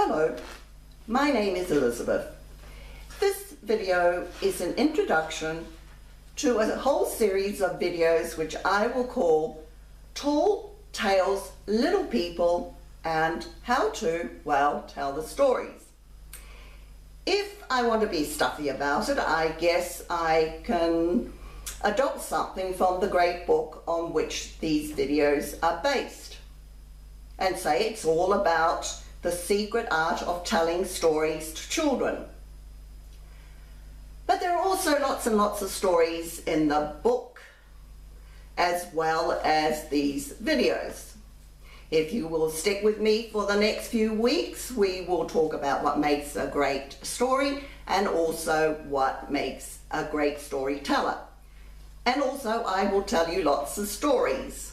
Hello, my name is Elizabeth. This video is an introduction to a whole series of videos which I will call Tall Tales, Little People and How to, well, tell the stories. If I want to be stuffy about it, I guess I can adopt something from the great book on which these videos are based and say it's all about the secret art of telling stories to children. But there are also lots and lots of stories in the book as well as these videos. If you will stick with me for the next few weeks, we will talk about what makes a great story and also what makes a great storyteller. And also I will tell you lots of stories.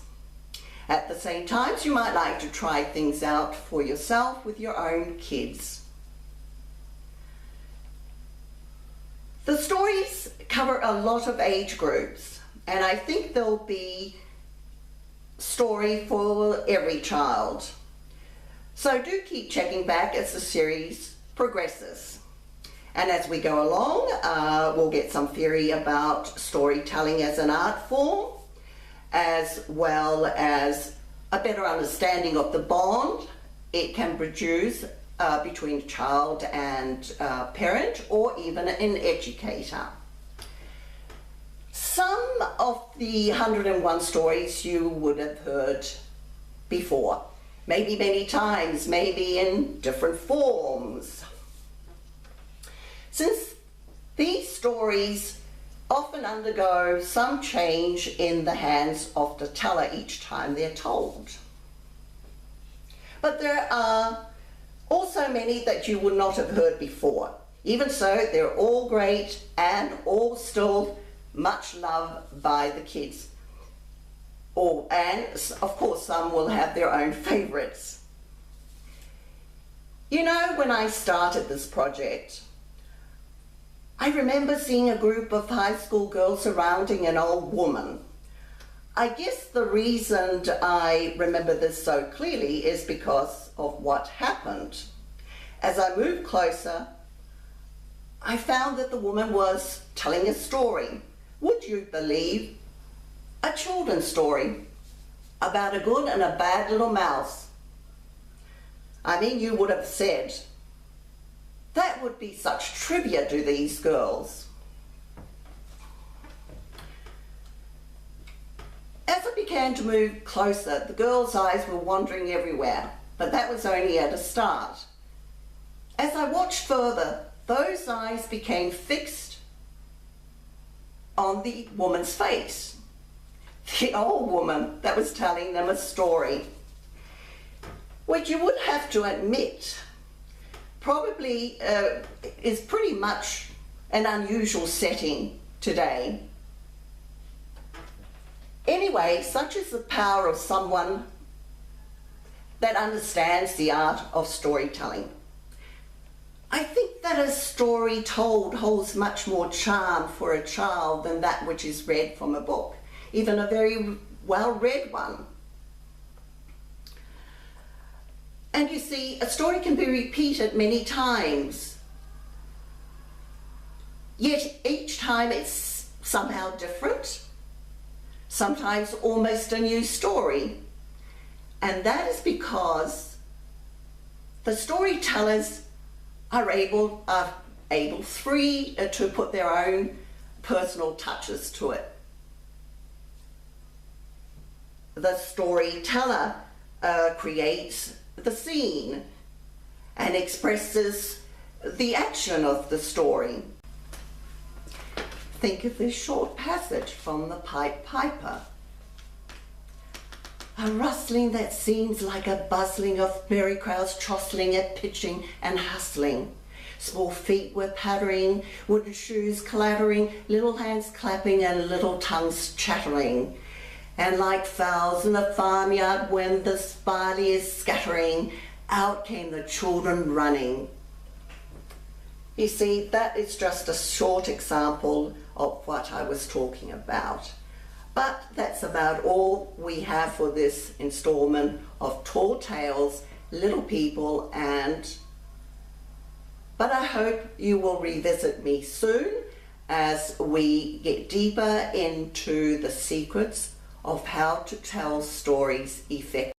At the same time, you might like to try things out for yourself with your own kids. The stories cover a lot of age groups, and I think there'll be story for every child. So do keep checking back as the series progresses. And as we go along, we'll get some theory about storytelling as an art form, as well as a better understanding of the bond it can produce between child and parent, or even an educator. Some of the 101 stories you would have heard before, maybe many times, maybe in different forms. Since these stories often undergo some change in the hands of the teller each time they're told. But there are also many that you would not have heard before. Even so, they're all great and all still much loved by the kids. And of course, some will have their own favorites. You know, when I started this project, I remember seeing a group of high school girls surrounding an old woman. I guess the reason I remember this so clearly is because of what happened. As I moved closer, I found that the woman was telling a story. Would you believe? A children's story about a good and a bad little mouse. I mean, you would have said, that would be such trivia to these girls. As I began to move closer, the girls' eyes were wandering everywhere, but that was only at a start. As I watched further, those eyes became fixed on the woman's face, the old woman that was telling them a story, which you would have to admit probably is pretty much an unusual setting today. Anyway, such is the power of someone that understands the art of storytelling. I think that a story told holds much more charm for a child than that which is read from a book, even a very well-read one. And you see, a story can be repeated many times, yet each time it's somehow different, sometimes almost a new story. And that is because the storytellers are free to put their own personal touches to it. The storyteller creates the scene and expresses the action of the story. Think of this short passage from the Pied Piper. A rustling that seems like a bustling of merry crowds jostling and pitching and hustling. Small feet were pattering, wooden shoes clattering, little hands clapping and little tongues chattering. And like fowls in a farmyard when the barley is scattering, out came the children running. You see, that is just a short example of what I was talking about. But that's about all we have for this installment of Tall Tales, Little People and But I hope you will revisit me soon as we get deeper into the secrets of how to tell stories effectively.